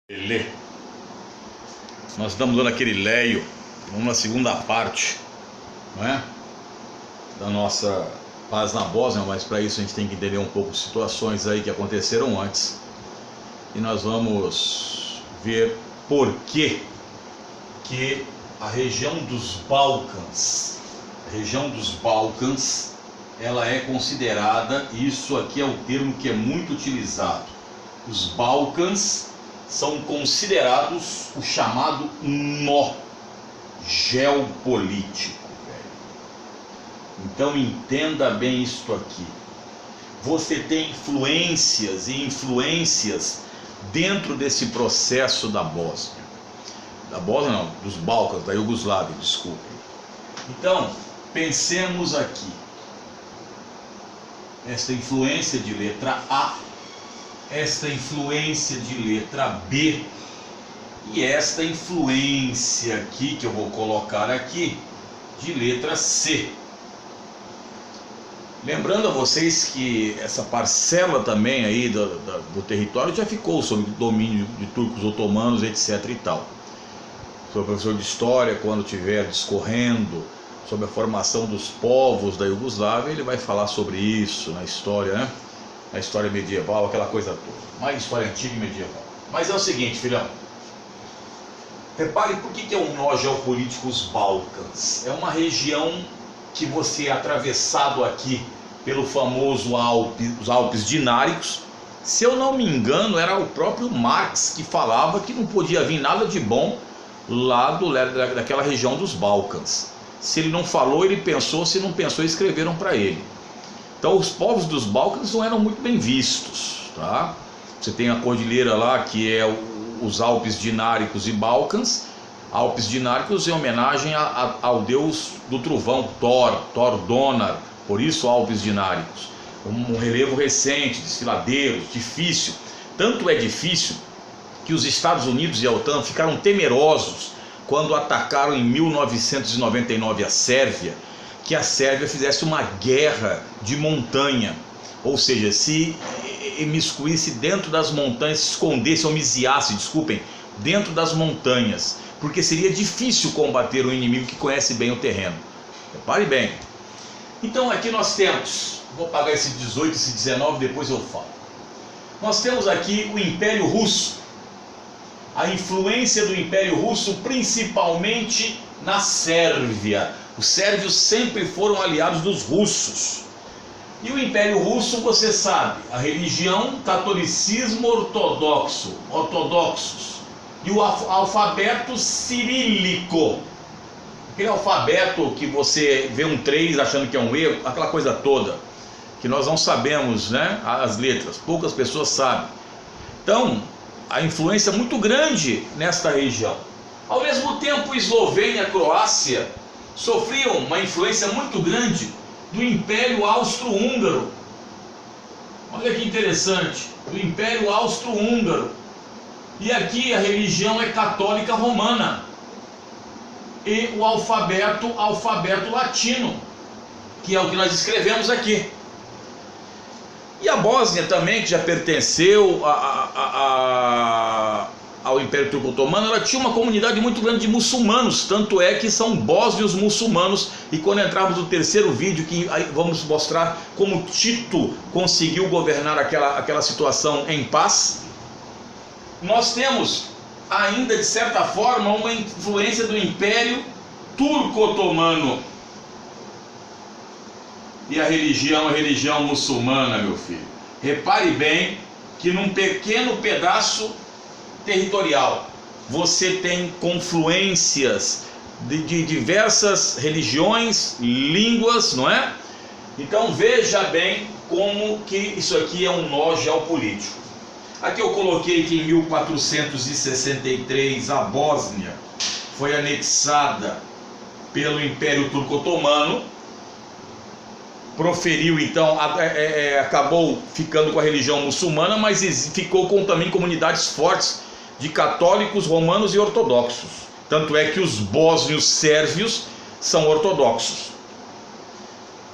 Lê. Nós estamos dando aquele leio, vamos na segunda parte, não é? Da nossa paz na Bósnia, mas para isso a gente tem que entender um pouco situações aí que aconteceram antes. E nós vamos ver por que a região dos Balcãs, ela é considerada, isso aqui é o termo que é muito utilizado, os Balcãs são considerados o chamado nó geopolítico, velho. Então entenda bem isto aqui. Você tem influências e influências dentro desse processo da Bósnia. Da Bósnia não, dos Balcãs, da Iugoslávia, desculpem. Então, pensemos aqui. Esta influência de letra A, esta influência de letra B e esta influência aqui, que eu vou colocar aqui, de letra C. Lembrando a vocês que essa parcela também aí do território já ficou sob domínio de turcos otomanos, etc e tal. Sou professor de história, quando estiver discorrendo sobre a formação dos povos da Iugoslávia, ele vai falar sobre isso na história, né? Na história medieval, aquela coisa toda. Mais história antiga e medieval. Mas é o seguinte, filhão. Repare por que é um nó geopolítico os Balcãs. É uma região que você é atravessado aqui pelo famoso os Alpes Dináricos. Se eu não me engano, era o próprio Marx que falava que não podia vir nada de bom lá daquela região dos Balcãs. Se ele não falou, ele pensou, se não pensou, escreveram para ele. Então os povos dos Balcãs não eram muito bem vistos, tá? Você tem a cordilheira lá que é os Alpes Dináricos e Balcãs. Alpes Dináricos em homenagem ao deus do trovão, Thor Donar, por isso Alpes Dináricos. Um relevo recente, desfiladeiros, difícil. Tanto é difícil que os Estados Unidos e a OTAN ficaram temerosos quando atacaram em 1999 a Sérvia, que a Sérvia fizesse uma guerra de montanha, ou seja, se imiscuísse dentro das montanhas, se escondesse ou miseasse, desculpem, dentro das montanhas, porque seria difícil combater um inimigo que conhece bem o terreno. Repare bem. Então aqui nós temos, vou apagar esse 18, esse 19, depois eu falo. Nós temos aqui o Império Russo, a influência do Império Russo principalmente na Sérvia. Os sérvios sempre foram aliados dos russos. E o Império Russo, você sabe, a religião, catolicismo ortodoxos. E o alfabeto cirílico. Aquele alfabeto que você vê um 3 achando que é um E, aquela coisa toda. Que nós não sabemos, né, as letras, poucas pessoas sabem. Então, a influência é muito grande nesta região. Ao mesmo tempo, Eslovênia e Croácia sofriam uma influência muito grande do Império Austro-Húngaro. Olha que interessante, do Império Austro-Húngaro. E aqui a religião é católica romana. E o alfabeto latino, que é o que nós escrevemos aqui. E a Bósnia também, que já pertenceu ao Império Turco Otomano, ela tinha uma comunidade muito grande de muçulmanos, tanto é que são bósnios muçulmanos. E quando entrarmos no terceiro vídeo, que vamos mostrar como Tito conseguiu governar aquela situação em paz, nós temos ainda de certa forma uma influência do Império Turco Otomano. E a religião muçulmana, meu filho. Repare bem que num pequeno pedaço territorial você tem confluências de diversas religiões, línguas, não é? Então veja bem como que isso aqui é um nó geopolítico. Aqui eu coloquei que em 1463 a Bósnia foi anexada pelo Império Turco Otomano. Proferiu então, acabou ficando com a religião muçulmana, mas ficou com também comunidades fortes de católicos, romanos e ortodoxos. Tanto é que os bósnios sérvios são ortodoxos.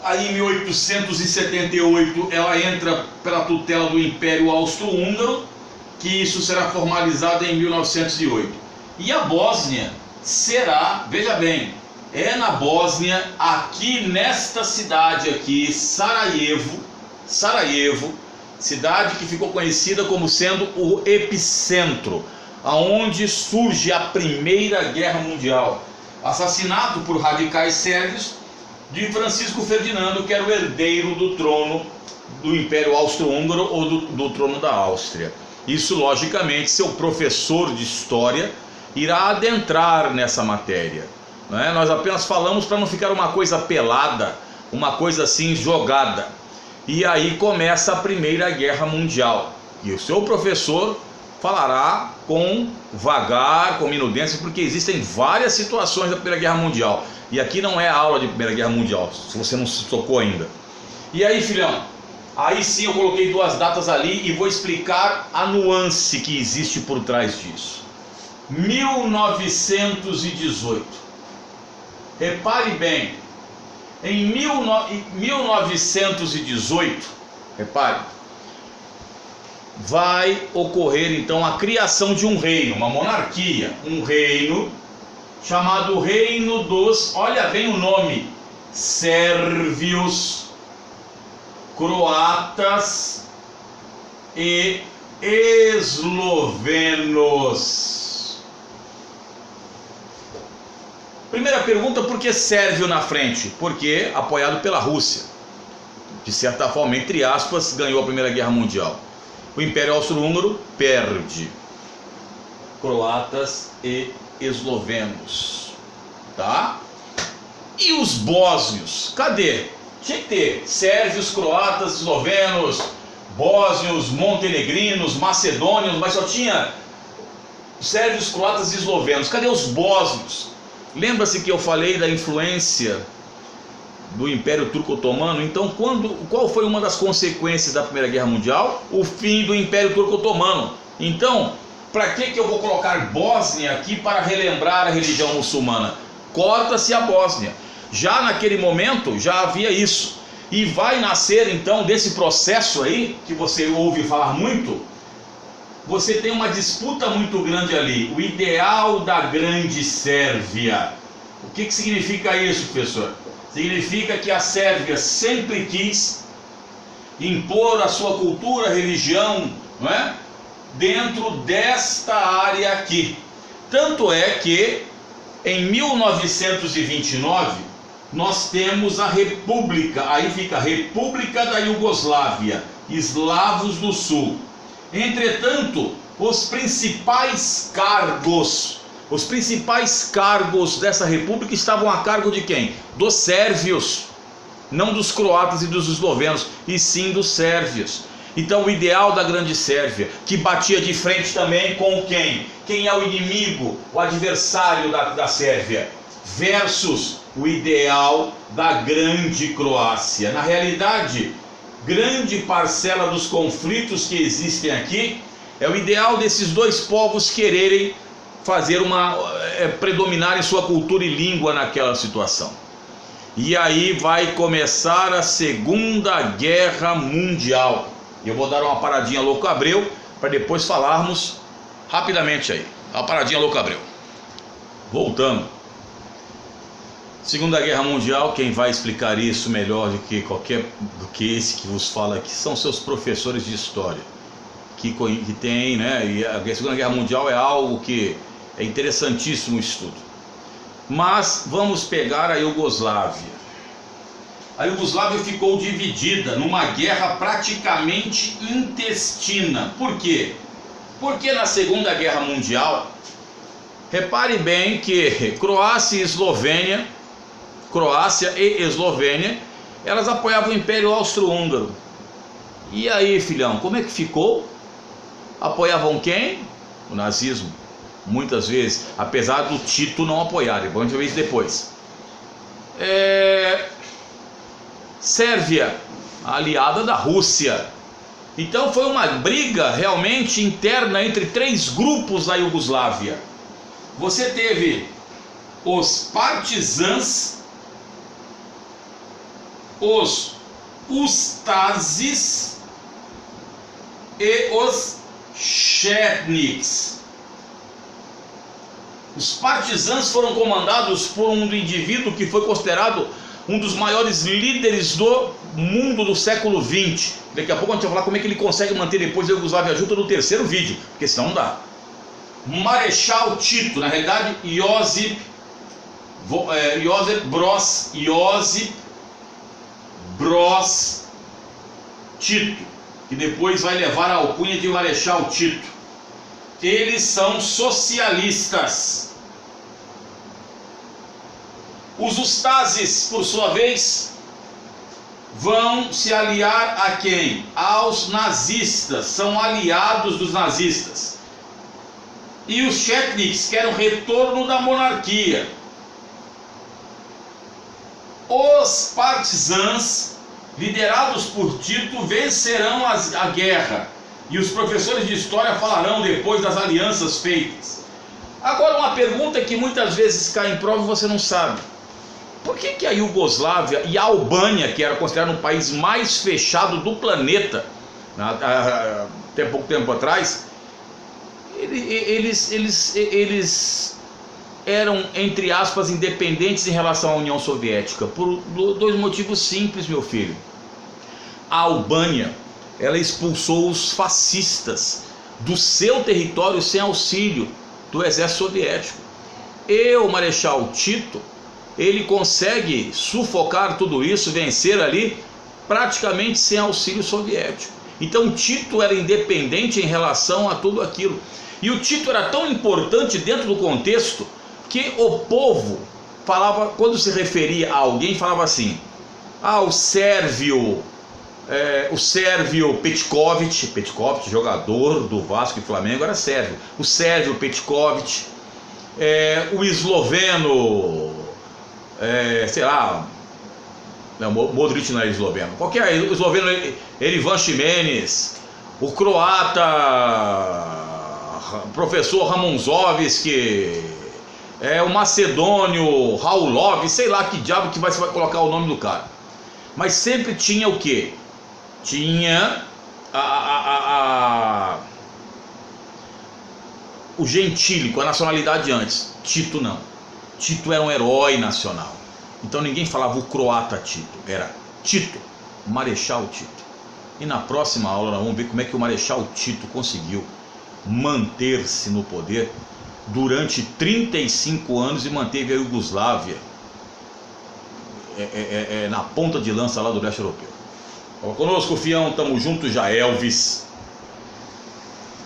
Aí em 1878 ela entra pela tutela do Império Austro-Húngaro, que isso será formalizado em 1908. E a Bósnia será, veja bem, é na Bósnia, aqui nesta cidade aqui, Sarajevo, cidade que ficou conhecida como sendo o epicentro, aonde surge a Primeira Guerra Mundial. Assassinato por radicais sérvios de Francisco Ferdinando, que era o herdeiro do trono do Império Austro-Húngaro ou do trono da Áustria. Isso, logicamente, seu professor de história irá adentrar nessa matéria. Não é? Nós apenas falamos para não ficar uma coisa pelada, uma coisa assim jogada. E aí começa a Primeira Guerra Mundial. E o seu professor falará com vagar, com minudência, porque existem várias situações da Primeira Guerra Mundial. E aqui não é aula de Primeira Guerra Mundial, se você não se tocou ainda. E aí, filhão, aí sim eu coloquei duas datas ali e vou explicar a nuance que existe por trás disso. 1918. Repare bem, em 1918, repare, vai ocorrer então a criação de um reino, uma monarquia, um reino chamado Reino dos, olha bem o nome, sérvios, croatas e eslovenos. Primeira pergunta, por que sérvio na frente? Porque apoiado pela Rússia, de certa forma, entre aspas, ganhou a Primeira Guerra Mundial. O Império Austro-Húngaro perde. Croatas e eslovenos, tá? E os bósnios, cadê? Tinha que ter sérvios, croatas, eslovenos, bósnios, montenegrinos, macedônios, mas só tinha sérvios, croatas e eslovenos. Cadê os bósnios? Lembra-se que eu falei da influência do Império Turco-Otomano? Então, qual foi uma das consequências da Primeira Guerra Mundial? O fim do Império Turco-Otomano. Então, para que eu vou colocar Bósnia aqui para relembrar a religião muçulmana? Corta-se a Bósnia. Já naquele momento, já havia isso. E vai nascer então desse processo aí, que você ouve falar muito, você tem uma disputa muito grande ali, o ideal da grande Sérvia. O que significa isso, professor? Significa que a Sérvia sempre quis impor a sua cultura, religião, não é? Dentro desta área aqui. Tanto é que em 1929 nós temos a República, aí fica a República da Iugoslávia, Eslavos do Sul. Entretanto, os principais cargos dessa república estavam a cargo de quem? Dos sérvios, não dos croatas e dos eslovenos, e sim dos sérvios. Então o ideal da grande Sérvia, que batia de frente também com quem? Quem é o inimigo, o adversário da Sérvia? Versus o ideal da grande Croácia. Na realidade, grande parcela dos conflitos que existem aqui é o ideal desses dois povos quererem fazer predominar em sua cultura e língua naquela situação. E aí vai começar a Segunda Guerra Mundial. Eu vou dar uma paradinha Louco Abreu para depois falarmos rapidamente aí. Uma paradinha Louco Abreu. Voltando. Segunda Guerra Mundial, quem vai explicar isso melhor do que esse que vos fala aqui são seus professores de história, que tem, né? E a Segunda Guerra Mundial é algo que é interessantíssimo o estudo. Mas vamos pegar a Iugoslávia. A Iugoslávia ficou dividida numa guerra praticamente intestina. Por quê? Porque na Segunda Guerra Mundial, repare bem que Croácia e Eslovênia, elas apoiavam o Império Austro-Húngaro. E aí, filhão, como é que ficou? Apoiavam quem? O nazismo. Muitas vezes, apesar do Tito não apoiar, vamos ver isso depois. Sérvia, aliada da Rússia. Então foi uma briga realmente interna entre três grupos da Iugoslávia. Você teve os partisãs, os Ustazis e os Chetniks. Os partisãs foram comandados por um indivíduo que foi considerado um dos maiores líderes do mundo do século XX. Daqui a pouco a gente vai falar como é que ele consegue manter depois a Iugoslávia junto no terceiro vídeo, porque senão não dá. Marechal Tito, na realidade Josip Broz Tito, que depois vai levar a alcunha de Marechal Tito. Eles são socialistas. Os Ustases, por sua vez, vão se aliar a quem? Aos nazistas, são aliados dos nazistas. E os Chetniks querem o retorno da monarquia. Os partisãs, liderados por Tito, vencerão a guerra. E os professores de história falarão depois das alianças feitas. Agora, uma pergunta que muitas vezes cai em prova e você não sabe. Por que a Iugoslávia e a Albânia, que era considerado um país mais fechado do planeta, até pouco tempo atrás, eles eram, entre aspas, independentes em relação à União Soviética? Por dois motivos simples, meu filho. A Albânia, ela expulsou os fascistas do seu território sem auxílio do exército soviético. E o Marechal Tito, ele consegue sufocar tudo isso, vencer ali, praticamente sem auxílio soviético. Então Tito era independente em relação a tudo aquilo. E o Tito era tão importante dentro do contexto que o povo falava, quando se referia a alguém, falava assim: o sérvio Petkovic, jogador do Vasco e Flamengo, era sérvio. O sérvio Petkovic, o esloveno, sei lá, não, Modric não é esloveno, qualquer esloveno, Erivan Ximenes, o croata, professor Ramonzovski, o macedônio Raulov, sei lá que diabo que vai colocar o nome do cara. Mas sempre tinha o quê? Tinha o gentílico, a nacionalidade antes. Tito não. Tito era um herói nacional. Então ninguém falava o croata Tito, era Tito, Marechal Tito. E na próxima aula nós vamos ver como é que o Marechal Tito conseguiu manter-se no poder durante 35 anos e manteve a Iugoslávia na ponta de lança lá do leste europeu. Conosco, fião, tamo junto já, Elvis.